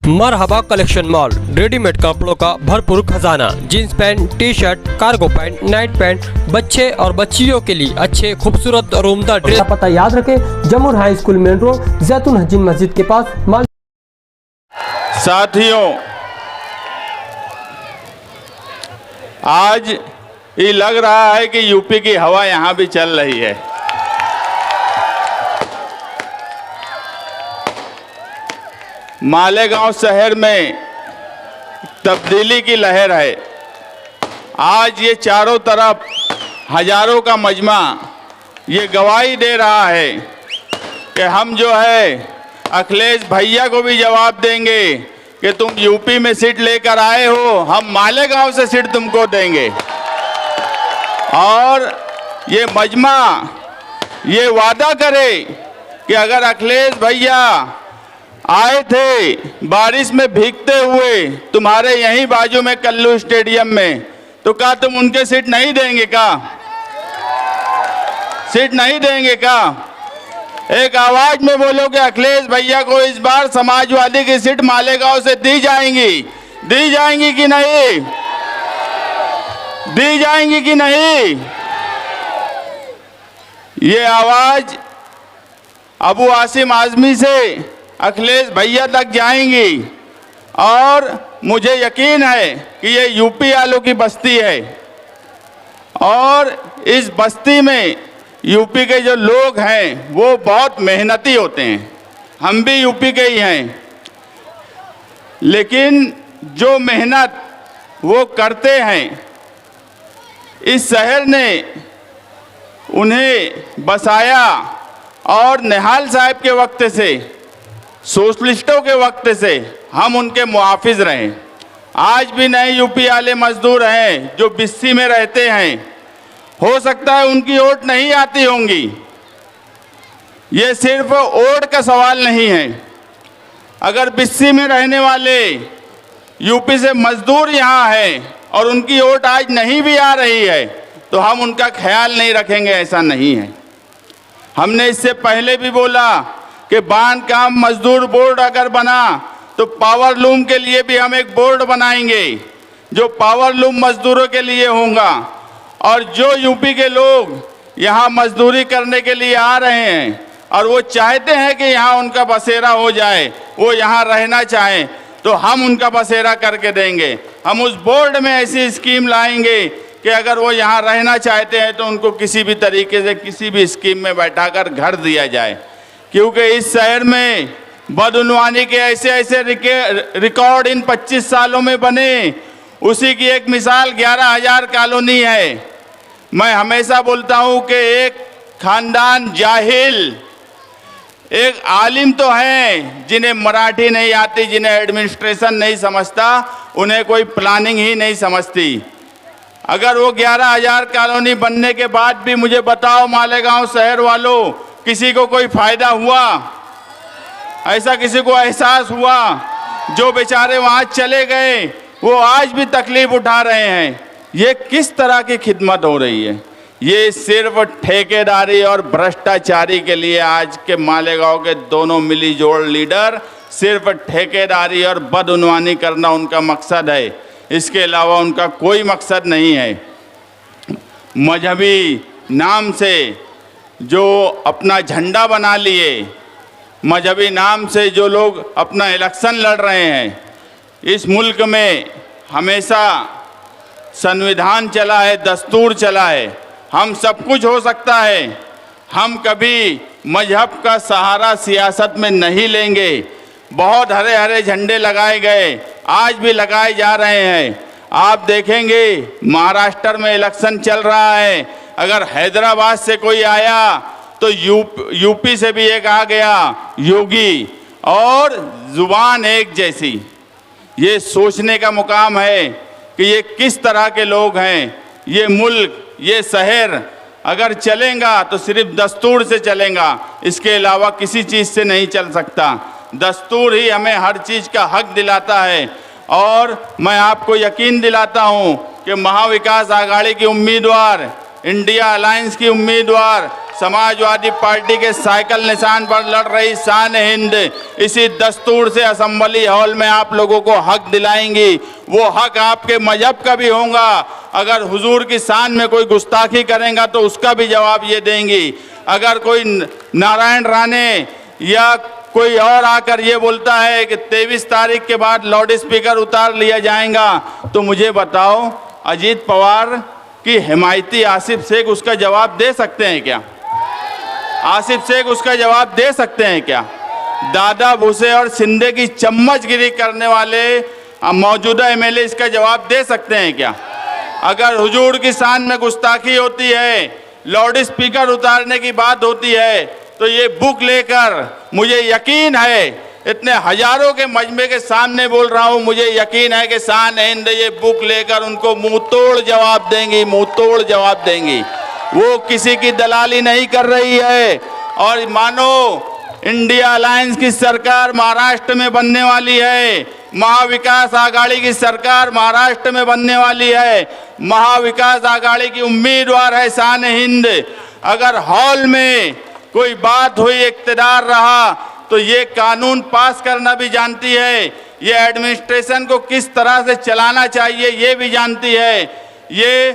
मरहबा collection mall, readymade कपड़ों का भरपूर खजाना, jeans pant, T shirt, cargo pant, night pant, बच्चे और बच्चियों के लिए अच्छे खूबसूरत और उम्दा ड्रेस। पता याद रखें, जमुर हाई स्कूल मेन रोड, जैतून हजीन मस्जिद के पास। साथियों, आज ये लग रहा है कि यूपी की हवा यहाँ भी चल रही है। मालेगांव शहर में तब्दीली की लहर है। आज ये चारों तरफ हजारों का मजमा ये गवाही दे रहा है कि हम जो है अखिलेश भैया को भी जवाब देंगे कि तुम यूपी में सीट लेकर आए हो, हम मालेगांव से सीट तुमको देंगे। और ये मजमा ये वादा करे कि अगर अखिलेश भैया आए थे बारिश में भीगते हुए तुम्हारे यहीं बाजू में कल्लू स्टेडियम में, तो क्या तुम उनके सीट नहीं देंगे? का सीट नहीं देंगे? का एक आवाज में बोलो कि अखिलेश भैया को इस बार समाजवादी की सीट मालेगांव से दी जाएंगी कि नहीं? दी जाएंगी कि नहीं? ये आवाज अबू आसिम आजमी से अखिलेश भैया तक जाएंगी और मुझे यकीन है कि ये यूपी वालों की बस्ती है और इस बस्ती में यूपी के जो लोग हैं वो बहुत मेहनती होते हैं। हम भी यूपी के ही हैं, लेकिन जो मेहनत वो करते हैं इस शहर ने उन्हें बसाया। और निहाल साहब के वक्त से, सोशलिस्टों के वक्त से हम उनके मुहाफिज रहे। आज भी नए यूपी वाले मजदूर हैं जो बिस्सी में रहते हैं, हो सकता है उनकी वोट नहीं आती होंगी। ये सिर्फ वोट का सवाल नहीं है। अगर बिस्सी में रहने वाले यूपी से मजदूर यहाँ हैं और उनकी वोट आज नहीं भी आ रही है तो हम उनका ख्याल नहीं रखेंगे, ऐसा नहीं है। हमने इससे पहले भी बोला कि बांधकाम मजदूर बोर्ड अगर बना तो पावर लूम के लिए भी हम एक बोर्ड बनाएंगे जो पावर लूम मजदूरों के लिए होगा। और जो यूपी के लोग यहाँ मजदूरी करने के लिए आ रहे हैं और वो चाहते हैं कि यहाँ उनका बसेरा हो जाए, वो यहाँ रहना चाहें, तो हम उनका बसेरा करके देंगे। हम उस बोर्ड में ऐसी स्कीम लाएंगे कि अगर वो यहाँ रहना चाहते हैं तो उनको किसी भी तरीके से किसी भी स्कीम में बैठाकर घर दिया जाए। क्योंकि इस शहर में बदउनवानी के ऐसे ऐसे रिकॉर्ड इन 25 सालों में बने, उसी की एक मिसाल 11,000 कॉलोनी है। मैं हमेशा बोलता हूँ कि एक खानदान जाहिल, एक आलिम तो हैं जिन्हें मराठी नहीं आती, जिन्हें एडमिनिस्ट्रेशन नहीं समझता, उन्हें कोई प्लानिंग ही नहीं समझती। अगर वो 11,000 कॉलोनी बनने के बाद भी मुझे बताओ मालेगांव शहर वालों, किसी को कोई फायदा हुआ? ऐसा किसी को एहसास हुआ? जो बेचारे वहाँ चले गए वो आज भी तकलीफ उठा रहे हैं। ये किस तरह की खिदमत हो रही है? ये सिर्फ ठेकेदारी और भ्रष्टाचारी के लिए आज के मालेगांव के दोनों मिली जोड़ लीडर सिर्फ ठेकेदारी और बदउनवानी करना उनका मकसद है। इसके अलावा उनका कोई मकसद नहीं है। मजहबी नाम से जो अपना झंडा बना लिए, मजहबी नाम से जो लोग अपना इलेक्शन लड़ रहे हैं, इस मुल्क में हमेशा संविधान चला है, दस्तूर चला है, हम सब कुछ हो सकता है। हम कभी मजहब का सहारा सियासत में नहीं लेंगे। बहुत हरे हरे झंडे लगाए गए, आज भी लगाए जा रहे हैं। आप देखेंगे महाराष्ट्र में इलेक्शन चल रहा है, अगर हैदराबाद से कोई आया तो यूपी से भी एक आ गया, योगी, और जुबान एक जैसी। ये सोचने का मुकाम है कि ये किस तरह के लोग हैं। ये मुल्क, ये शहर अगर चलेगा तो सिर्फ दस्तूर से चलेगा, इसके अलावा किसी चीज़ से नहीं चल सकता। दस्तूर ही हमें हर चीज़ का हक दिलाता है। और मैं आपको यकीन दिलाता हूँ कि महाविकास आघाड़ी की उम्मीदवार, इंडिया अलायंस की उम्मीदवार समाजवादी पार्टी के साइकिल निशान पर लड़ रही शान हिंद इसी दस्तूर से असेंबली हॉल में आप लोगों को हक दिलाएंगी। वो हक आपके मजहब का भी होगा। अगर हुजूर की शान में कोई गुस्ताखी करेगा तो उसका भी जवाब ये देंगी। अगर कोई नारायण राणे या कोई और आकर ये बोलता है कि 23 तारीख के बाद लाउड स्पीकर उतार लिया जाएगा, तो मुझे बताओ अजीत पवार की हिमायती आसिफ शेख उसका जवाब दे सकते हैं क्या? आसिफ शेख उसका जवाब दे सकते हैं क्या? दादा भूसे और शिंदे की चम्मचगिरी करने वाले मौजूदा एमएलए इसका जवाब दे सकते हैं क्या? अगर हुजूर की शान में गुस्ताखी होती है, लाउड स्पीकर उतारने की बात होती है, तो ये बुक लेकर मुझे यकीन है, इतने हजारों के मजमे के सामने बोल रहा हूं, मुझे यकीन है कि शान हिंद ये बुक लेकर उनको मुंह तोड़ जवाब देंगी, मुंह तोड़ जवाब देंगी। वो किसी की दलाली नहीं कर रही है। और मानो इंडिया अलायंस की सरकार महाराष्ट्र में बनने वाली है, महाविकास आघाड़ी की सरकार महाराष्ट्र में बनने वाली है, महाविकास आघाड़ी की उम्मीदवार है शान हिंद। अगर हॉल में कोई बात हुई, इख्तियार रहा, तो ये कानून पास करना भी जानती है, ये एडमिनिस्ट्रेशन को किस तरह से चलाना चाहिए ये भी जानती है। ये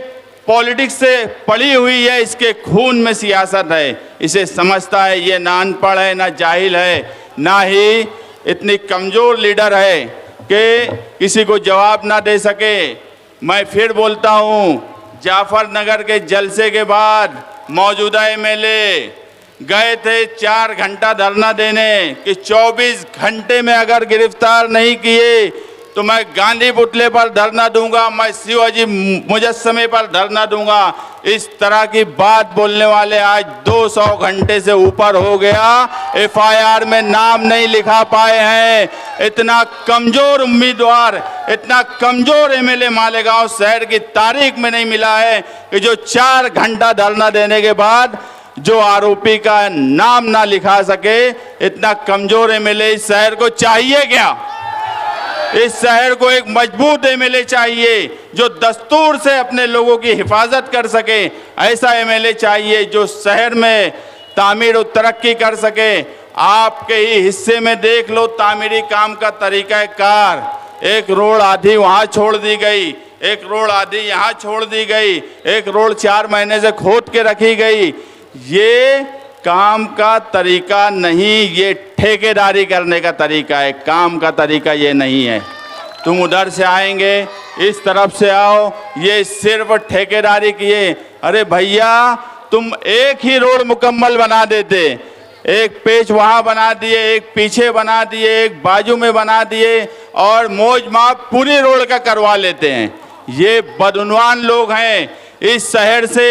पॉलिटिक्स से पड़ी हुई है, इसके खून में सियासत है, इसे समझता है। ये ना अनपढ़ है, ना जाहिल है, ना ही इतनी कमज़ोर लीडर है कि किसी को जवाब ना दे सके। मैं फिर बोलता हूँ, जाफरनगर के जलसे के बाद मौजूदा एमएलए गए थे 4 घंटा धरना देने कि 24 घंटे में अगर गिरफ्तार नहीं किए तो मैं गांधी पुतले पर धरना दूंगा, मैं शिवाजी मुजस्समे पर धरना दूंगा। इस तरह की बात बोलने वाले आज 200 घंटे से ऊपर हो गया, एफआईआर में नाम नहीं लिखा पाए हैं। इतना कमजोर उम्मीदवार, इतना कमजोर एमएलए मालेगांव शहर की तारीख में नहीं मिला है कि जो 4 घंटा धरना देने के बाद जो आरोपी का नाम ना लिखा सके। इतना कमजोर एमएलए इस शहर को चाहिए क्या? इस शहर को एक मजबूत एमएलए चाहिए जो दस्तूर से अपने लोगों की हिफाजत कर सके। ऐसा एमएलए चाहिए जो शहर में तामीर और तरक्की कर सके। आपके ही हिस्से में देख लो तामीरी काम का तरीक़ाकार। एक रोड आधी वहाँ छोड़ दी गई, एक रोड आधी यहाँ छोड़ दी गई, एक रोड 4 महीने से खोद के रखी गई। ये काम का तरीका नहीं, ये ठेकेदारी करने का तरीका है, काम का तरीका ये नहीं है। तुम उधर से आएंगे, इस तरफ से आओ, ये सिर्फ ठेकेदारी किए। अरे भैया, तुम एक ही रोड मुकम्मल बना देते, एक पेच वहाँ बना दिए, एक पीछे बना दिए, एक बाजू में बना दिए और मौज माप पूरी रोड का करवा लेते हैं। ये बदउनवान लोग हैं। इस शहर से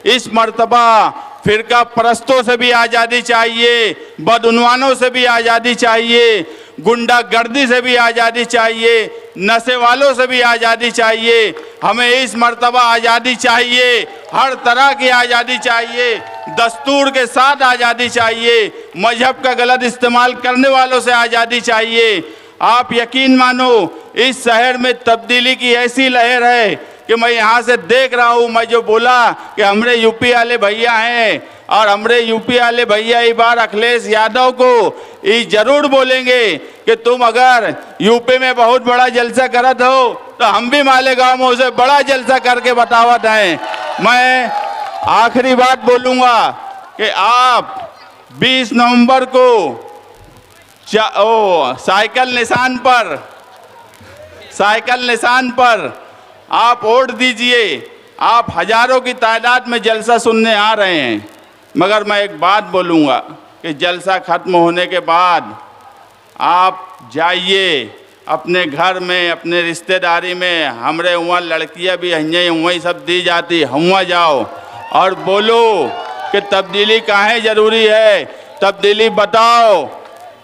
इस मर्तबा फिरका परस्तों से भी आज़ादी चाहिए, बदउनवानों से भी आज़ादी चाहिए, गुंडागर्दी से भी आज़ादी चाहिए, नशे वालों से भी आज़ादी चाहिए। हमें इस मर्तबा आज़ादी चाहिए, हर तरह की आज़ादी चाहिए, दस्तूर के साथ आज़ादी चाहिए, मजहब का गलत इस्तेमाल करने वालों से आज़ादी चाहिए। आप यकीन मानो, इस शहर में तब्दीली की ऐसी लहर है कि मैं यहाँ से देख रहा हूँ। मैं जो बोला कि हमरे यूपी वाले भैया हैं और हमरे यूपी वाले भैया इस बार अखिलेश यादव को ये जरूर बोलेंगे कि तुम अगर यूपी में बहुत बड़ा जलसा करत हो तो हम भी मालेगांव में उसे बड़ा जलसा करके बतावत हैं। मैं आखिरी बात बोलूँगा कि आप 20 नवंबर को साइकिल निशान पर आप वोट दीजिए। आप हजारों की तादाद में जलसा सुनने आ रहे हैं, मगर मैं एक बात बोलूँगा कि जलसा ख़त्म होने के बाद आप जाइए अपने घर में, अपने रिश्तेदारी में। हमरे वहाँ लड़कियाँ भी हैं, वहीं सब दी जाती, हुआ जाओ और बोलो कि तब्दीली काहे ज़रूरी है, तब्दीली बताओ,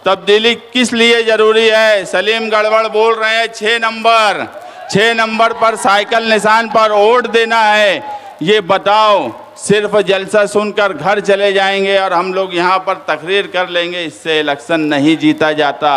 तब्दीली किस लिए ज़रूरी है। सलीम गड़बड़ बोल रहे हैं 6 नंबर पर साइकिल निशान पर वोट देना है। ये बताओ, सिर्फ जलसा सुनकर घर चले जाएंगे और हम लोग यहाँ पर तकरीर कर लेंगे, इससे इलेक्शन नहीं जीता जाता।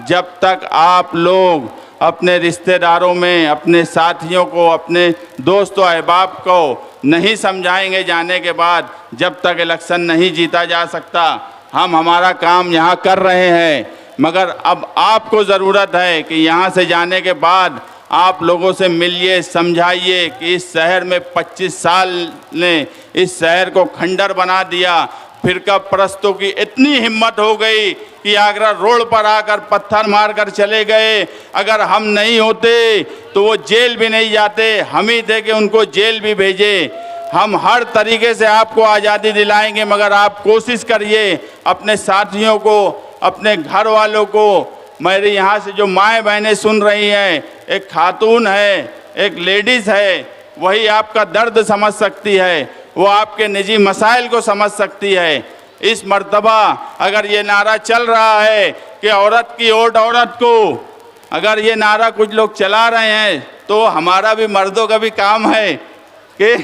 जब तक आप लोग अपने रिश्तेदारों में, अपने साथियों को, अपने दोस्तों अहबाब को नहीं समझाएंगे जाने के बाद, जब तक इलेक्शन नहीं जीता जा सकता। हम हमारा काम यहाँ कर रहे हैं, मगर अब आपको ज़रूरत है कि यहाँ से जाने के बाद आप लोगों से मिलिए, समझाइए कि इस शहर में 25 साल ने इस शहर को खंडर बना दिया। फिरका परस्तों की इतनी हिम्मत हो गई कि आगरा रोड पर आकर पत्थर मारकर चले गए। अगर हम नहीं होते तो वो जेल भी नहीं जाते, हम ही थे कि उनको जेल भी भेजे। हम हर तरीके से आपको आज़ादी दिलाएंगे, मगर आप कोशिश करिए अपने साथियों को, अपने घर वालों को। मेरे यहाँ से जो माएँ बहनें सुन रही हैं, एक खातून है, एक लेडीज़ है, वही आपका दर्द समझ सकती है, वो आपके निजी मसाइल को समझ सकती है। इस मर्तबा अगर ये नारा चल रहा है कि औरत की वोट औरत को, अगर ये नारा कुछ लोग चला रहे हैं, तो हमारा भी मर्दों का भी काम है कि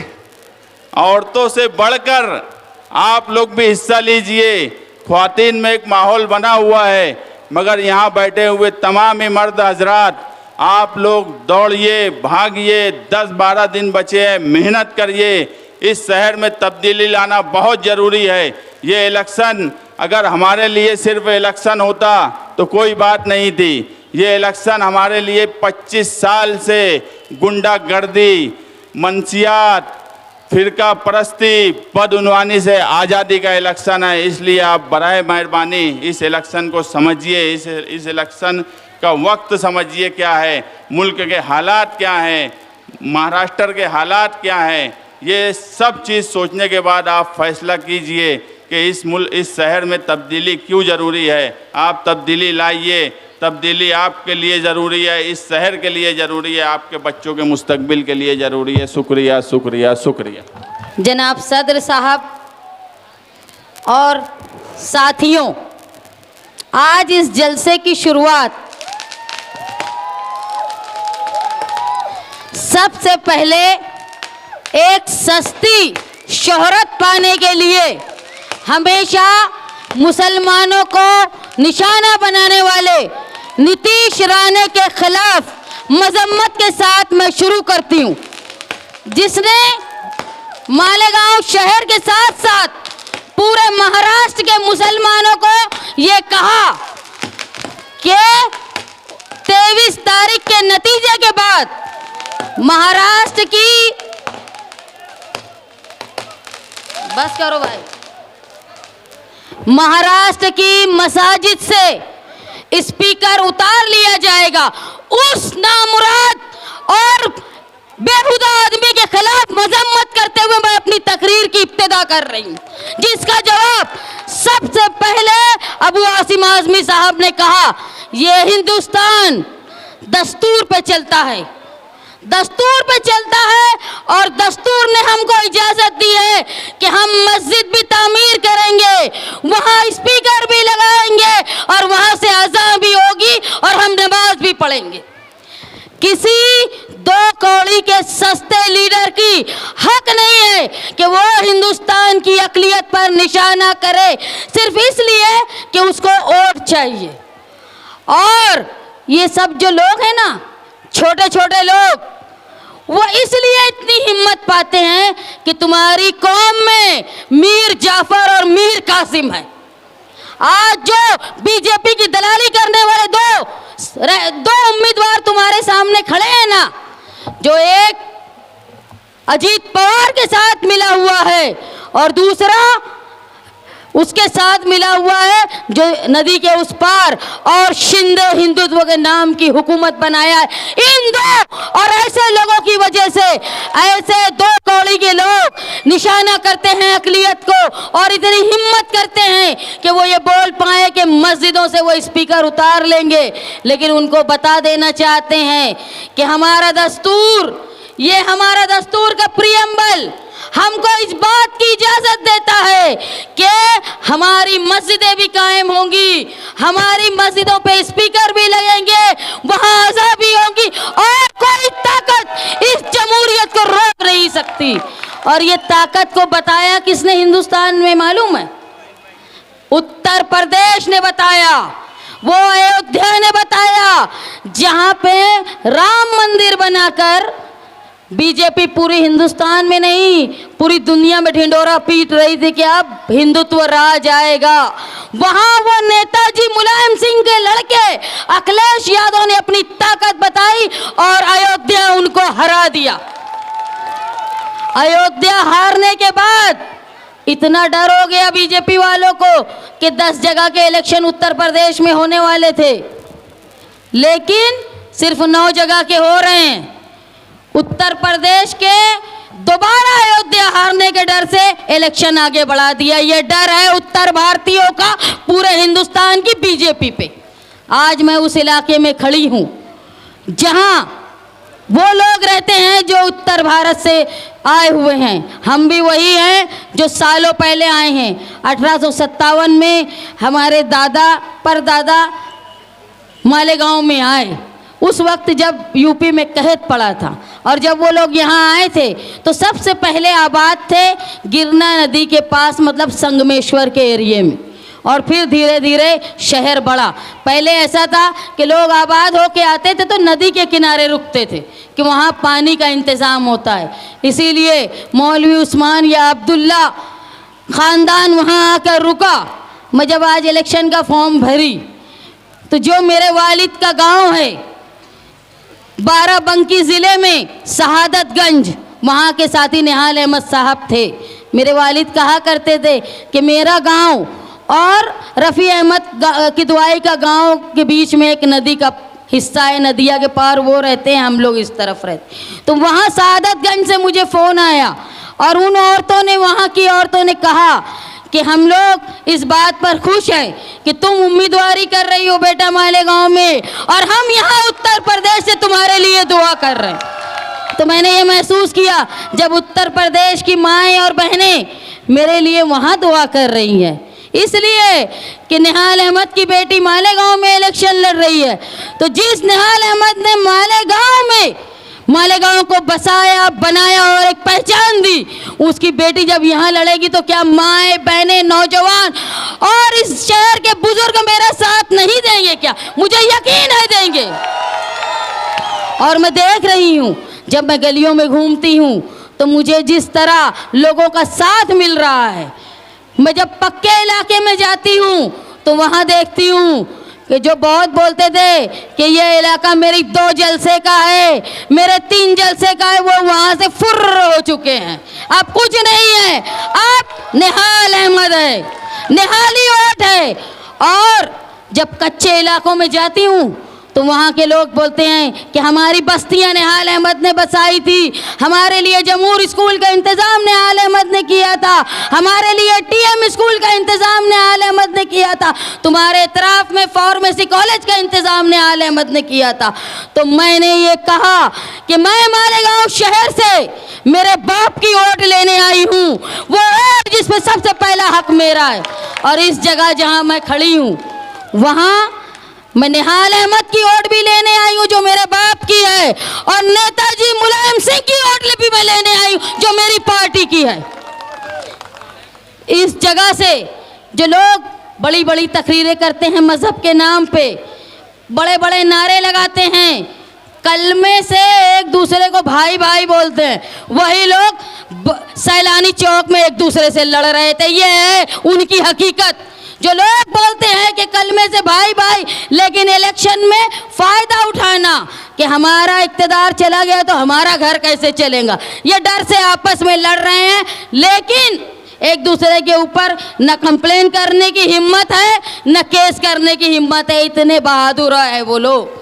औरतों से बढ़कर आप लोग भी हिस्सा लीजिए। ख्वातीन में एक माहौल बना हुआ है, मगर यहाँ बैठे हुए तमाम ही मर्द हजरात, आप लोग दौड़िए, भागिए। 10-12 दिन बचे हैं, मेहनत करिए। इस शहर में तब्दीली लाना बहुत ज़रूरी है। ये इलेक्शन अगर हमारे लिए सिर्फ इलेक्शन होता तो कोई बात नहीं थी। ये इलेक्शन हमारे लिए 25 साल से गुंडागर्दी, मनसियात, फिरका परस्ती, बदउनवानी से आज़ादी का इलेक्शन है। इसलिए आप बराए मेहरबानी इस इलेक्शन को समझिए, इस इलेक्शन का वक्त समझिए क्या है, मुल्क के हालात क्या हैं, महाराष्ट्र के हालात क्या हैं। ये सब चीज़ सोचने के बाद आप फैसला कीजिए कि इस शहर में तब्दीली क्यों ज़रूरी है। आप तब्दीली लाइए। तब्दीली आपके लिए ज़रूरी है, इस शहर के लिए ज़रूरी है, आपके बच्चों के मुस्तकबिल के लिए ज़रूरी है। शुक्रिया, शुक्रिया, शुक्रिया। जनाब सदर साहब और साथियों, आज इस जलसे की शुरुआत सबसे पहले एक सस्ती शोहरत पाने के लिए हमेशा मुसलमानों को निशाना बनाने वाले नीतीश राणे के खिलाफ मजम्मत के साथ मैं शुरू करती हूँ, जिसने मालेगांव शहर के साथ साथ पूरे महाराष्ट्र के मुसलमानों को ये कहा कि 23 तारीख के नतीजे के बाद महाराष्ट्र की, बस करो भाई, महाराष्ट्र की मसाजिद से स्पीकर उतार लिया जाएगा। उस नामुराद और बेहुदा आदमी के खिलाफ मजम्मत करते हुए मैं अपनी तकरीर की इब्तिदा कर रही हूँ, जिसका जवाब सबसे पहले अबू आसिम आज़मी साहब ने कहा, ये हिंदुस्तान दस्तूर पे चलता है, दस्तूर पे चलता है, और दस्तूर ने हमको इजाजत दी है कि हम मस्जिद भी तामीर करेंगे, वहाँ स्पीकर भी लगाएंगे और वहाँ से अज़ान भी होगी और हम नमाज भी पढ़ेंगे। किसी दो कौड़ी के सस्ते लीडर की हक नहीं है कि वो हिंदुस्तान की अक़लियत पर निशाना करे सिर्फ इसलिए कि उसको वोट चाहिए। और ये सब जो लोग हैं ना, छोटे छोटे लोग, वो इसलिए इतनी हिम्मत पाते हैं कि तुम्हारी कौम में मीर जाफर और मीर कासिम है। आज जो बीजेपी की दलाली करने वाले दो उम्मीदवार तुम्हारे सामने खड़े हैं ना, जो एक अजीत पवार के साथ मिला हुआ है और दूसरा उसके साथ मिला हुआ है जो नदी के उस पार और शिंदे हिंदुत्व के नाम की हुकूमत बनाया है। इन दो और ऐसे लोगों की वजह से ऐसे दो कौड़ी के लोग निशाना करते हैं अक़लियत को और इतनी हिम्मत करते हैं कि वो ये बोल पाए कि मस्जिदों से वो स्पीकर उतार लेंगे। लेकिन उनको बता देना चाहते हैं कि हमारा दस्तूर, ये हमारा दस्तूर का प्रियम्बल हमको इस बात की इजाजत देता है कि हमारी मस्जिदें भी कायम होंगी, हमारी मस्जिदों पे स्पीकर भी लगेंगे, वहाँ अज़ान भी होंगी और कोई ताकत इस जमहूरियत को रोक नहीं सकती। और ये ताकत को बताया किसने हिंदुस्तान में मालूम है? उत्तर प्रदेश ने बताया, वो अयोध्या ने बताया, जहां पे राम मंदिर बनाकर बीजेपी पूरे हिंदुस्तान में नहीं पूरी दुनिया में ढिंडोरा पीट रही थी कि अब हिंदुत्व राज आएगा, वहां वो नेताजी मुलायम सिंह के लड़के अखिलेश यादव ने अपनी ताकत बताई और अयोध्या उनको हरा दिया। अयोध्या हारने के बाद इतना डर हो गया बीजेपी वालों को कि 10 जगह के इलेक्शन उत्तर प्रदेश में होने वाले थे, लेकिन सिर्फ 9 जगह के हो रहे हैं। उत्तर प्रदेश के दोबारा अयोध्या हारने के डर से इलेक्शन आगे बढ़ा दिया। ये डर है उत्तर भारतीयों का पूरे हिंदुस्तान की बीजेपी पे। आज मैं उस इलाके में खड़ी हूँ जहाँ वो लोग रहते हैं जो उत्तर भारत से आए हुए हैं। हम भी वही हैं जो सालों पहले आए हैं। 1857 में हमारे दादा परदादा मालेगांव में आए, उस वक्त जब यूपी में कहत पड़ा था, और जब वो लोग यहाँ आए थे तो सबसे पहले आबाद थे गिरना नदी के पास, मतलब संगमेश्वर के एरिए में, और फिर धीरे धीरे शहर बढ़ा। पहले ऐसा था कि लोग आबाद होके आते थे तो नदी के किनारे रुकते थे कि वहाँ पानी का इंतज़ाम होता है, इसीलिए मौलवी उस्मान या अब्दुल्ला ख़ानदान वहाँ आकर रुका। मैं जब आज इलेक्शन का फॉर्म भरी तो जो मेरे वालिद का गांव है बाराबंकी ज़िले में शहादतगंज, वहाँ के साथी निहाल अहमद साहब थे। मेरे वालिद कहा करते थे कि मेरा गांव और रफ़ी अहमद किदवाई का गांव के बीच में एक नदी का हिस्सा है, नदिया के पार वो रहते हैं, हम लोग इस तरफ रहते। तो वहाँ शहादतगंज से मुझे फ़ोन आया और उन औरतों ने, वहाँ की औरतों ने कहा कि हम लोग इस बात पर खुश हैं कि तुम उम्मीदवारी कर रही हो बेटा मालेगांव में, और हम यहाँ उत्तर प्रदेश से तुम्हारे लिए दुआ कर रहे हैं। तो मैंने ये महसूस किया जब उत्तर प्रदेश की माएँ और बहनें मेरे लिए वहाँ दुआ कर रही हैं, इसलिए कि निहाल अहमद की बेटी मालेगांव में इलेक्शन लड़ रही है। तो जिस निहाल अहमद ने मालेगांव को बसाया, बनाया और एक पहचान दी, उसकी बेटी जब यहाँ लड़ेगी तो क्या माएँ बहनें नौजवान और इस शहर के बुजुर्ग मेरा साथ नहीं देंगे? क्या मुझे यकीन है देंगे। और मैं देख रही हूँ जब मैं गलियों में घूमती हूँ तो मुझे जिस तरह लोगों का साथ मिल रहा है, मैं जब पक्के इलाके में जाती हूँ तो वहाँ देखती हूँ कि जो बहुत बोलते थे कि ये इलाका मेरी 2 जलसे का है, मेरे 3 जलसे का है, वो वहाँ से फुर्र हो चुके हैं। अब कुछ नहीं है, आप निहाल अहमद है, निहाली वोट है। और जब कच्चे इलाकों में जाती हूँ तो वहाँ के लोग बोलते हैं कि हमारी बस्तियाँ निहाल अहमद ने बसाई थी, हमारे लिए जमूर स्कूल का इंतज़ाम निहाल अहमद ने किया था, हमारे लिए टीएम स्कूल का इंतज़ाम निहाल अहमद ने किया था, तुम्हारे इतराफ़ में फार्मेसी कॉलेज का इंतज़ाम निहाल अहमद ने किया था। तो मैंने ये कहा कि मैं मालेगांव शहर से मेरे बाप की वोट लेने आई हूँ, वो वोट जिसमें सबसे पहला हक मेरा है। और इस जगह जहाँ मैं खड़ी हूँ वहाँ मैं निहाल अहमद की वोट भी लेने आई हूँ जो मेरे बाप की है, और नेताजी मुलायम सिंह की वोट भी मैं लेने आई हूँ जो मेरी पार्टी की है। इस जगह से जो लोग बड़ी बड़ी तकरीरें करते हैं मजहब के नाम पे, बड़े बड़े नारे लगाते हैं, कलमे से एक दूसरे को भाई भाई बोलते हैं, वही लोग सैलानी चौक में एक दूसरे से लड़ रहे थे। ये है उनकी हकीकत। जो लोग बोलते हैं कि कलमे से भाई भाई, लेकिन इलेक्शन में फ़ायदा उठाना कि हमारा इक़्तिदार चला गया तो हमारा घर कैसे चलेगा, ये डर से आपस में लड़ रहे हैं। लेकिन एक दूसरे के ऊपर न कंप्लेन करने की हिम्मत है न केस करने की हिम्मत है, इतने बहादुर है वो लोग।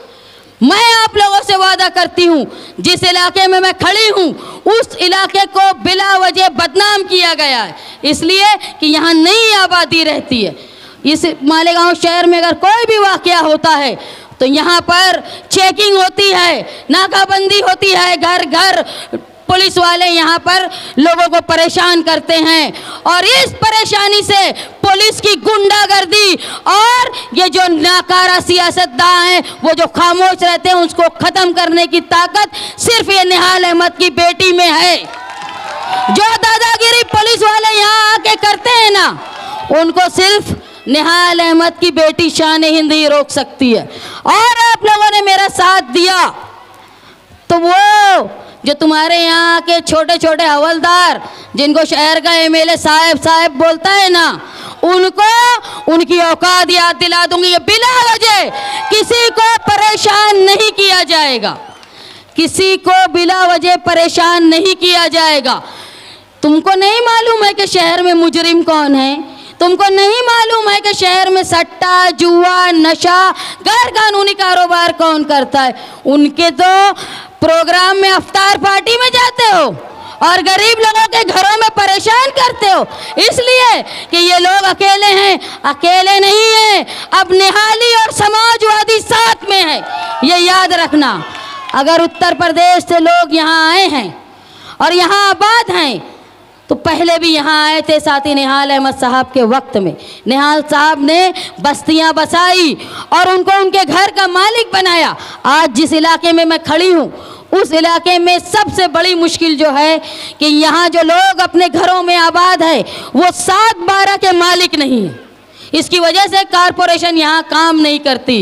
मैं आप लोगों से वादा करती हूँ, जिस इलाके में मैं खड़ी हूँ उस इलाके को बिला वजह बदनाम किया गया है, इसलिए कि यहाँ नई आबादी रहती है। इस मालेगांव शहर में अगर कोई भी वाकया होता है तो यहाँ पर चेकिंग होती है, नाकाबंदी होती है, घर घर पुलिस वाले यहाँ पर लोगों को परेशान करते हैं। और इस परेशानी से पुलिस की गुंडागर्दी और ये जो नाकारा सियासतदान हैं, वो जो खामोश रहते हैं, उसको ख़त्म करने की ताकत सिर्फ ये निहाल अहमद की बेटी में है। जो दादागिरी पुलिस वाले यहाँ आके करते हैं ना, उनको सिर्फ निहाल अहमद की बेटी शान हिंद ही रोक सकती है। और आप लोगों ने मेरा साथ दिया तो वो जो तुम्हारे यहाँ के छोटे छोटे हवलदार जिनको शहर का एमएलए साहब साहब बोलता है ना, उनको उनकी औकात याद दिला दूंगी। ये बिना वजह किसी को परेशान नहीं किया जाएगा, किसी को बिला वजह परेशान नहीं किया जाएगा। तुमको नहीं मालूम है कि शहर में मुजरिम कौन है? तुमको नहीं मालूम है कि शहर में सट्टा, जुआ, नशा, गैर कानूनी कारोबार कौन करता है? उनके तो प्रोग्राम में अफ्तार पार्टी में जाते हो और गरीब लोगों के घरों में परेशान करते हो, इसलिए कि ये लोग अकेले हैं। अकेले नहीं है, अब निहाली और समाजवादी साथ में है, ये याद रखना। अगर उत्तर प्रदेश से लोग यहाँ आए हैं और यहाँ आबाद हैं तो पहले भी यहाँ आए थे साथी निहाल अहमद साहब के वक्त में। निहाल साहब ने बस्तियाँ बसाई और उनको उनके घर का मालिक बनाया। आज जिस इलाके में मैं खड़ी हूँ उस इलाके में सबसे बड़ी मुश्किल जो है कि यहाँ जो लोग अपने घरों में आबाद है वो 7-12 के मालिक नहीं है। इसकी वजह से कारपोरेशन यहाँ काम नहीं करती।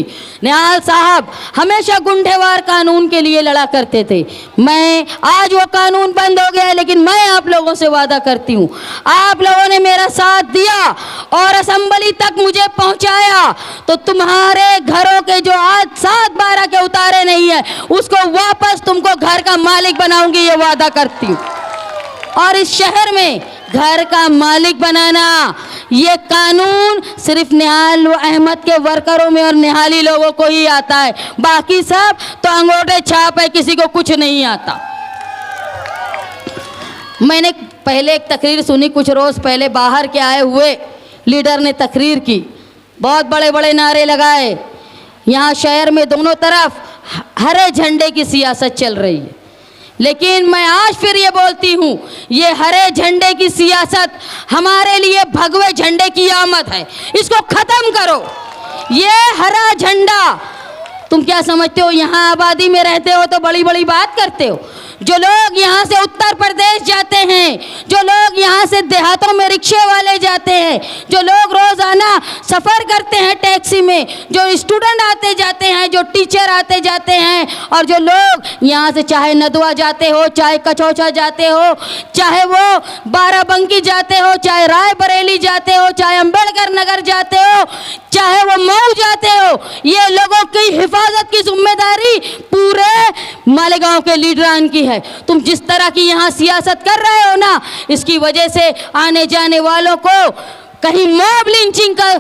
निहाल साहब हमेशा गुंडेवार कानून के लिए लड़ा करते थे। मैं आज वो कानून बंद हो गया है, लेकिन मैं आप लोगों से वादा करती हूँ, आप लोगों ने मेरा साथ दिया और असेंबली तक मुझे पहुँचाया तो तुम्हारे घरों के जो आज 7-12 के उतारे नहीं है उसको वापस तुमको घर का मालिक बनाऊंगी, ये वादा करती हूँ। और इस शहर में घर का मालिक बनाना ये कानून सिर्फ निहाल अहमद के वर्करों में और निहाली लोगों को ही आता है, बाकी सब तो अंगूठे छाप है, किसी को कुछ नहीं आता। मैंने पहले एक तकरीर सुनी, कुछ रोज पहले बाहर के आए हुए लीडर ने तकरीर की, बहुत बड़े बड़े नारे लगाए। यहाँ शहर में दोनों तरफ हरे झंडे की सियासत चल रही है, लेकिन मैं आज फिर ये बोलती हूँ, ये हरे झंडे की सियासत हमारे लिए भगवे झंडे की आमद है, इसको खत्म करो। ये हरा झंडा तुम क्या समझते हो? यहाँ आबादी में रहते हो तो बड़ी बड़ी बात करते हो। जो लोग यहाँ से उत्तर प्रदेश जाते हैं, जो लोग यहाँ से देहातों में रिक्शे वाले जाते हैं, जो लोग रोज़ाना सफ़र करते हैं टैक्सी में, जो स्टूडेंट आते जाते हैं, जो टीचर आते जाते हैं, और जो लोग यहाँ से चाहे नदवा जाते हो, चाहे कचौचा जाते हो, चाहे वो बाराबंकी जाते हो, चाहे रायबरेली जाते हो, चाहे अम्बेडकर नगर जाते हो, चाहे वो मऊ जाते हो, ये लोगों की हिफाजत की जिम्मेदारी पूरे मालेगांव के लीडरान की है। तुम जिस तरह की यहाँ सियासत कर रहे हो ना, इसकी वजह से आने जाने वालों को कहीं मॉब लिंचिंग का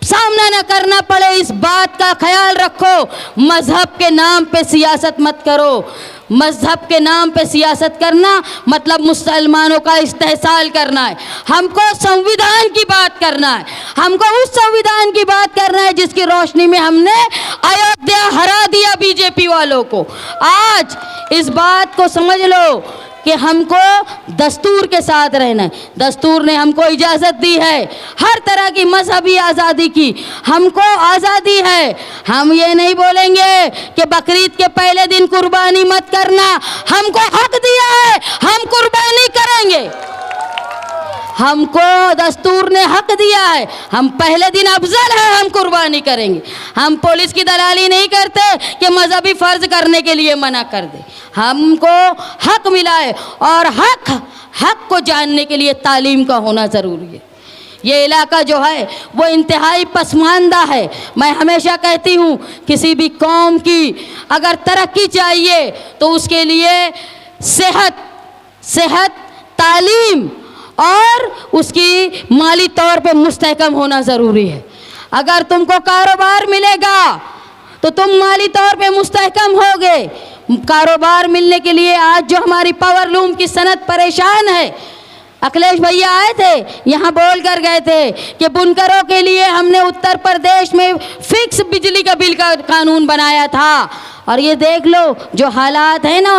सामना न करना पड़े, इस बात का ख्याल रखो। मजहब के नाम पे सियासत मत करो। मजहब के नाम पे सियासत करना मतलब मुसलमानों का इस्तेहसाल करना है। हमको संविधान की बात करना है, हमको उस संविधान की बात करना है जिसकी रोशनी में हमने अयोध्या हरा दिया बीजेपी वालों को। आज इस बात को समझ लो कि हमको दस्तूर के साथ रहना है। दस्तूर ने हमको इजाज़त दी है हर तरह की मजहबी आज़ादी की, हमको आज़ादी है। हम ये नहीं बोलेंगे कि बकरीद के पहले दिन कुर्बानी मत करना, हमको हक दिया है, हम कुर्बानी करेंगे। हमको दस्तूर ने हक दिया है, हम पहले दिन अफजल है, हम कुर्बानी करेंगे। हम पुलिस की दलाली नहीं करते कि मजहबी फ़र्ज करने के लिए मना कर दे। हमको हक मिला है और हक को जानने के लिए तालीम का होना ज़रूरी है। ये इलाका जो है वो इंतहाई पसमानदा है। मैं हमेशा कहती हूँ किसी भी कौम की अगर तरक्की चाहिए तो उसके लिए सेहत, तालीम और उसकी माली तौर पे मुस्तहकम होना ज़रूरी है। अगर तुमको कारोबार मिलेगा तो तुम माली तौर पे मुस्तहकम होगे। कारोबार मिलने के लिए आज जो हमारी पावर लूम की सनत परेशान है, अखिलेश भैया आए थे यहाँ बोल कर गए थे कि बुनकरों के लिए हमने उत्तर प्रदेश में फिक्स बिजली का बिल का कानून बनाया था। और ये देख लो जो हालात है ना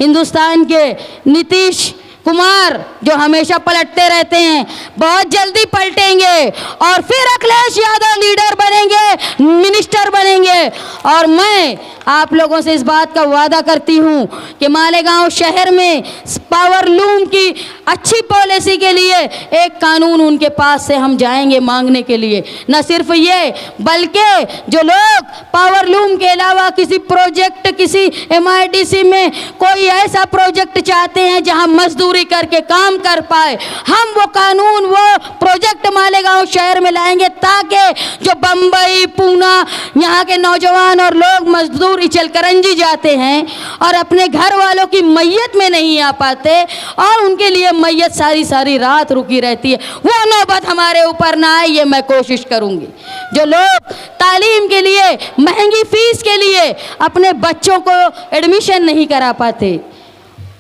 हिंदुस्तान के, नीतीश कुमार जो हमेशा पलटते रहते हैं, बहुत जल्दी पलटेंगे और फिर अखिलेश यादव लीडर बनेंगे, मिनिस्टर बनेंगे। और मैं आप लोगों से इस बात का वादा करती हूँ कि मालेगांव शहर में पावर लूम की अच्छी पॉलिसी के लिए एक कानून उनके पास से हम जाएंगे मांगने के लिए। न सिर्फ ये, बल्कि जो लोग पावर लूम के अलावा किसी प्रोजेक्ट, किसी MIDC में कोई ऐसा प्रोजेक्ट चाहते हैं जहां मजदूरी करके काम कर पाए, हम वो कानून, वो प्रोजेक्ट मालेगांव शहर में लाएंगे ताकि जो बम्बई, पूना यहाँ के नौजवान और लोग मजदूर इचलकरंजी जाते हैं और अपने घर वालों की मैयत में नहीं आ पाते और उनके लिए मैयत सारी सारी रात रुकी रहती है, वो नौबत हमारे ऊपर ना आए, ये मैं कोशिश करूंगी। जो लोग तालीम के लिए, महंगी फीस के लिए अपने बच्चों को एडमिशन नहीं करा पाते,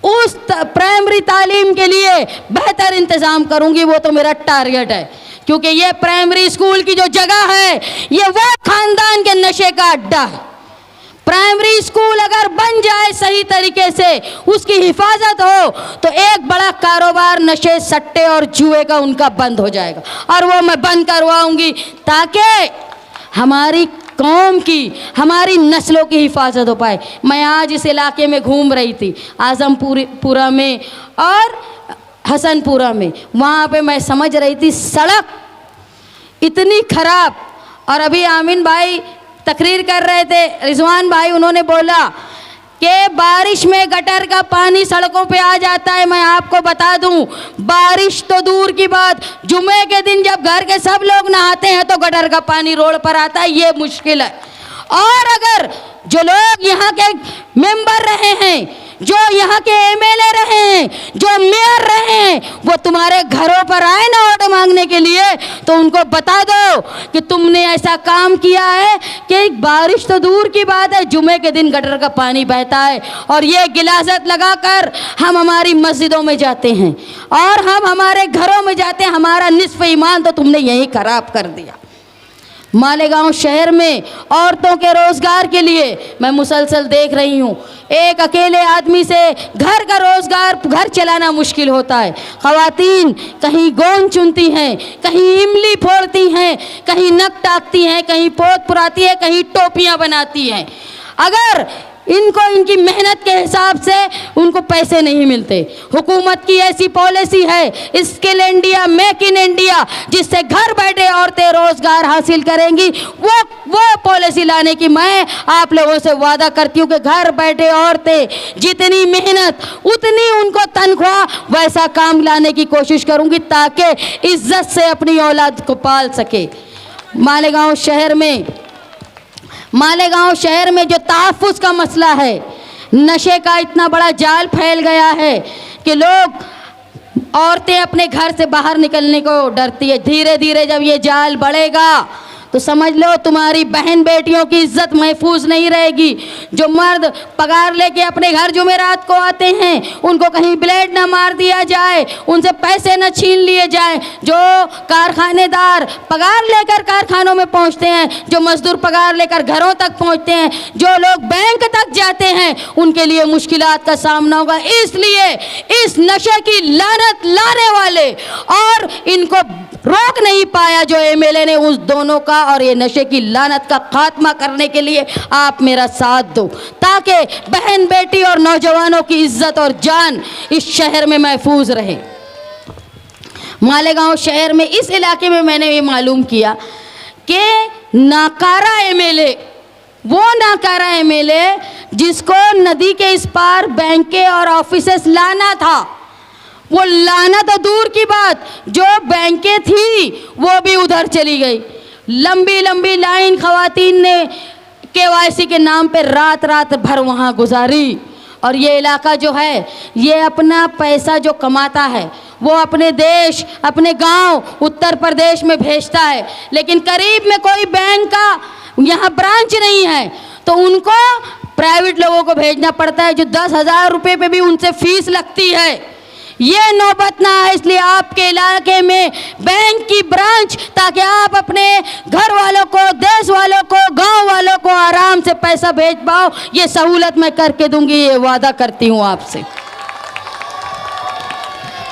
उस प्राइमरी तालीम के लिए बेहतर इंतज़ाम करूंगी। वो तो मेरा टारगेट है, क्योंकि ये प्राइमरी स्कूल की जो जगह है ये वो खानदान के नशे का अड्डा है। प्राइमरी स्कूल अगर बन जाए सही तरीके से, उसकी हिफाजत हो, तो एक बड़ा कारोबार नशे, सट्टे और जुए का उनका बंद हो जाएगा और वो मैं बंद करवाऊंगी ताकि हमारी कौम की, हमारी नस्लों की हिफाजत हो पाए। मैं आज इस इलाके में घूम रही थी, आजमपुरा में और हसनपुरा में, वहाँ पे मैं समझ रही थी सड़क इतनी खराब। और अभी आमीन भाई तकरीर कर रहे थे, रिजवान भाई, उन्होंने बोला कि बारिश में गटर का पानी सड़कों पे आ जाता है। मैं आपको बता दूं, बारिश तो दूर की बात, जुमे के दिन जब घर के सब लोग नहाते हैं तो गटर का पानी रोड पर आता है, ये मुश्किल है। और अगर जो लोग यहाँ के मेंबर रहे हैं, जो यहाँ के MLA रहे हैं, जो मेयर रहे हैं, वो तुम्हारे घरों पर आए ना वोट मांगने के लिए, तो उनको बता दो कि तुमने ऐसा काम किया है कि बारिश तो दूर की बात है, जुमे के दिन गटर का पानी बहता है और ये गिलासत लगाकर हम हमारी मस्जिदों में जाते हैं और हम हमारे घरों में जाते हैं, हमारा निस्फ ईमान तो तुमने यही खराब कर दिया। मालेगांव शहर में औरतों के रोजगार के लिए मैं मुसलसल देख रही हूँ, एक अकेले आदमी से घर का रोजगार, घर चलाना मुश्किल होता है। ख़वातीन कहीं गोंद चुनती हैं, कहीं इमली फोड़ती हैं, कहीं नक टाकती हैं, कहीं पोत पुराती है, कहीं टोपियाँ बनाती हैं। अगर इनको इनकी मेहनत के हिसाब से उनको पैसे नहीं मिलते। हुकूमत की ऐसी पॉलिसी है skill India, make in India, जिससे घर बैठे औरतें रोजगार हासिल करेंगी, वो पॉलिसी लाने की मैं आप लोगों से वादा करती हूँ कि घर बैठे औरतें जितनी मेहनत उतनी उनको तनख्वाह, वैसा काम लाने की कोशिश करूँगी ताकि इज्जत से अपनी औलाद को पाल सके। मालेगांव शहर में जो तहफ़्फ़ुज़ का मसला है, नशे का इतना बड़ा जाल फैल गया है कि लोग, औरतें अपने घर से बाहर निकलने को डरती है। धीरे धीरे जब ये जाल बढ़ेगा तो समझ लो तुम्हारी बहन बेटियों की इज्जत महफूज नहीं रहेगी। जो मर्द पगार लेके अपने घर जुमेरात को आते हैं, उनको कहीं ब्लेड ना मार दिया जाए, उनसे पैसे न छीन लिए जाए। जो कारखानेदार पगार लेकर कारखानों में पहुंचते हैं, जो मजदूर पगार लेकर घरों तक पहुंचते हैं, जो लोग बैंक तक जाते हैं, उनके लिए मुश्किलात का सामना होगा। इसलिए इस नशे की लानत लाने वाले और इनको रोक नहीं पाया जो MLA ने, उस दोनों का और ये नशे की लानत का खात्मा करने के लिए आप मेरा साथ दो, ताकि बहन बेटी और नौजवानों की इज्जत और जान इस शहर में महफूज रहे। मालेगांव शहर में, इस इलाके में मैंने ये मालूम किया कि नाकारा MLA, वो नाकारा MLA जिसको नदी के इस पार बैंकें और ऑफिसेस लाना था, वो लाना तो दूर की बात, जो बैंकें थी वो भी उधर चली गई। लंबी लंबी लाइन ख़वातीन ने KYC के नाम पे रात रात भर वहाँ गुजारी। और ये इलाका जो है, ये अपना पैसा जो कमाता है वो अपने देश, अपने गांव उत्तर प्रदेश में भेजता है, लेकिन करीब में कोई बैंक का यहाँ ब्रांच नहीं है, तो उनको प्राइवेट लोगों को भेजना पड़ता है, जो 10,000 रुपये पे भी उनसे फीस लगती है। ये नौबत ना है, इसलिए आपके इलाके में बैंक की ब्रांच, ताकि आप अपने घर वालों को, देश वालों को, गांव वालों को आराम से पैसा भेज पाओ, ये सहूलत मैं करके दूंगी, ये वादा करती हूँ आपसे।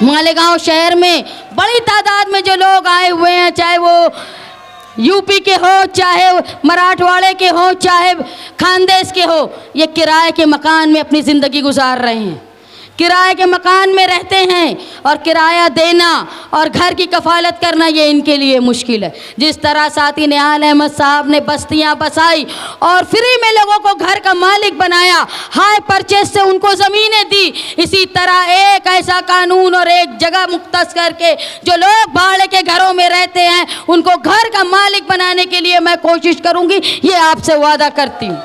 मालेगांव शहर में बड़ी तादाद में जो लोग आए हुए हैं, चाहे वो यूपी के हो, चाहे मराठवाड़े के हो, चाहे खानदेश के हो, ये किराए के मकान में अपनी ज़िंदगी गुजार रहे हैं, किराए के मकान में रहते हैं और किराया देना और घर की कफालत करना ये इनके लिए मुश्किल है। जिस तरह साथी निहाल अहमद साहब ने बस्तियां बसाई और फ्री में लोगों को घर का मालिक बनाया, हाई परचेस से उनको ज़मीनें दी, इसी तरह एक ऐसा कानून और एक जगह मुख्तस करके जो लोग भाड़े के घरों में रहते हैं उनको घर का मालिक बनाने के लिए मैं कोशिश करूँगी, ये आपसे वादा करती हूँ।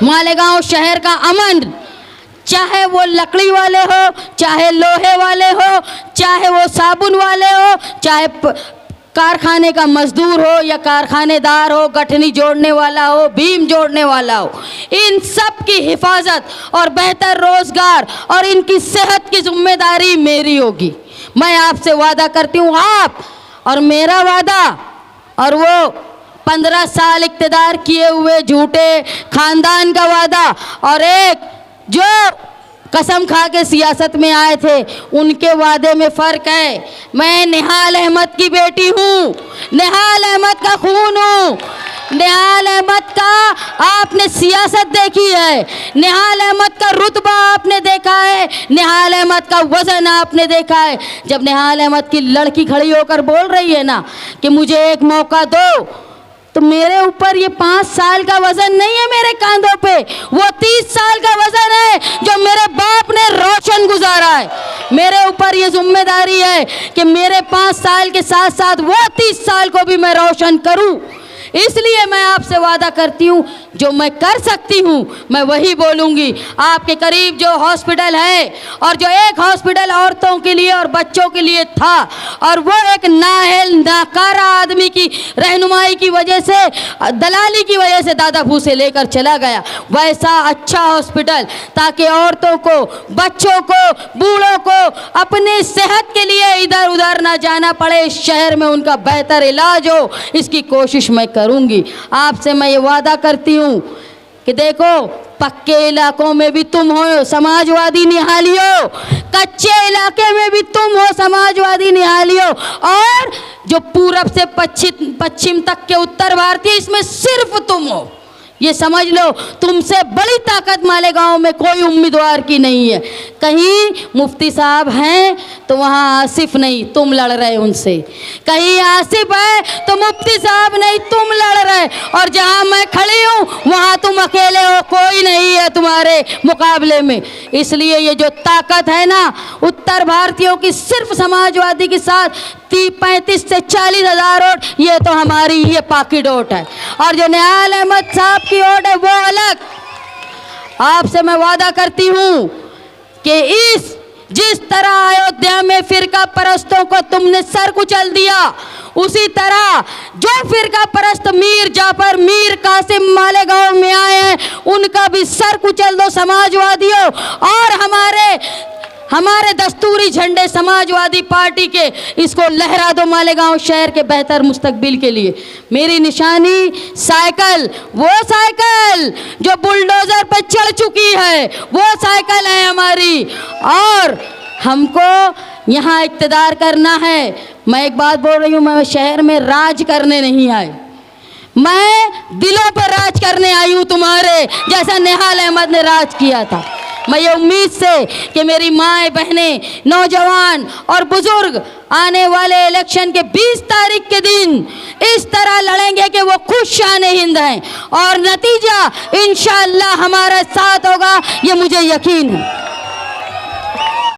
मालेगांव शहर का अमन, चाहे वो लकड़ी वाले हो, चाहे लोहे वाले हो, चाहे वो साबुन वाले हो, चाहे कारखाने का मजदूर हो या कारखानेदार हो, गठनी जोड़ने वाला हो, बीम जोड़ने वाला हो, इन सब की हिफाजत और बेहतर रोजगार और इनकी सेहत की जिम्मेदारी मेरी होगी। मैं आपसे वादा करती हूँ, आप और मेरा वादा और वो 15 साल इक़्तिदार किए हुए झूठे खानदान का वादा और एक जो कसम खा के सियासत में आए थे उनके वादे में फ़र्क है। मैं निहाल अहमद की बेटी हूँ, निहाल अहमद का खून हूँ, निहाल अहमद का आपने सियासत देखी है, निहाल अहमद का रुतबा आपने देखा है, निहाल अहमद का वज़न आपने देखा है। जब निहाल अहमद की लड़की खड़ी होकर बोल रही है ना कि मुझे एक मौका दो, तो मेरे ऊपर ये 5 साल का वजन नहीं है मेरे कांधों पे, वो 30 साल का वजन है जो मेरे बाप ने रोशन गुजारा है। मेरे ऊपर ये जिम्मेदारी है कि मेरे 5 साल के साथ साथ वो 30 साल को भी मैं रोशन करूं। इसलिए मैं आपसे वादा करती हूँ, जो मैं कर सकती हूँ मैं वही बोलूँगी। आपके करीब जो हॉस्पिटल है और जो एक हॉस्पिटल औरतों के लिए और बच्चों के लिए था और वो एक नाअहल नाकारा आदमी की रहनुमाई की वजह से, दलाली की वजह से दादा भूसे लेकर चला गया, वैसा अच्छा हॉस्पिटल ताकि औरतों को, बच्चों को, बूढ़ों को अपनी सेहत के लिए इधर उधर ना जाना पड़े, शहर में उनका बेहतर इलाज हो, इसकी कोशिश मैं करूंगी। आपसे मैं ये वादा करती हूँ कि देखो, पक्के इलाकों में भी तुम हो समाजवादी निहालियो, कच्चे इलाके में भी तुम हो समाजवादी निहालियो, और जो पूरब से पश्चिम तक के उत्तर भारतीय, इसमें सिर्फ तुम हो। ये समझ लो, तुमसे बड़ी ताकत मालेगांव में कोई उम्मीदवार की नहीं है। कहीं मुफ्ती साहब हैं तो वहाँ आसिफ नहीं, तुम लड़ रहे उनसे, कहीं आसिफ है तो मुफ्ती साहब नहीं, तुम लड़ रहे, और जहाँ मैं खड़ी हूँ वहाँ तुम अकेले हो, कोई नहीं है तुम्हारे मुकाबले में। इसलिए ये जो ताकत है ना उत्तर भारतीयों की, सिर्फ समाजवादी के साथ 35 से 40 हज़ार वोट, ये तो हमारी ये पाकिट वोट है, और जो निहाल अहमद साहब की वोट है वो अलग। आपसे मैं वादा करती हूँ कि जिस तरह अयोध्या में फिरका परस्तों को तुमने सर कुचल दिया, उसी तरह जो फिरका परस्त मीर जाफर, मीर कासिम मालेगांव में आए हैं, उनका भी सर कुचल दो समाजवादियों, और हमारे दस्तूरी झंडे समाजवादी पार्टी के, इसको लहरा दो मालेगांव शहर के बेहतर मुस्तकबिल के लिए। मेरी निशानी साइकिल, वो साइकिल जो बुलडोजर पर चढ़ चुकी है, वो साइकिल है हमारी, और हमको यहाँ इक़्तिदार करना है। मैं एक बात बोल रही हूँ, मैं शहर में राज करने नहीं आई, मैं दिलों पर राज करने आई हूँ, तुम्हारे जैसा निहाल अहमद ने राज किया था। मैं ये उम्मीद से कि मेरी माएँ, बहनें, नौजवान और बुजुर्ग आने वाले इलेक्शन के 20 तारीख के दिन इस तरह लड़ेंगे कि वो खुद शान हिंद हैं, और नतीजा इंशाअल्लाह हमारे साथ होगा, ये मुझे यकीन है।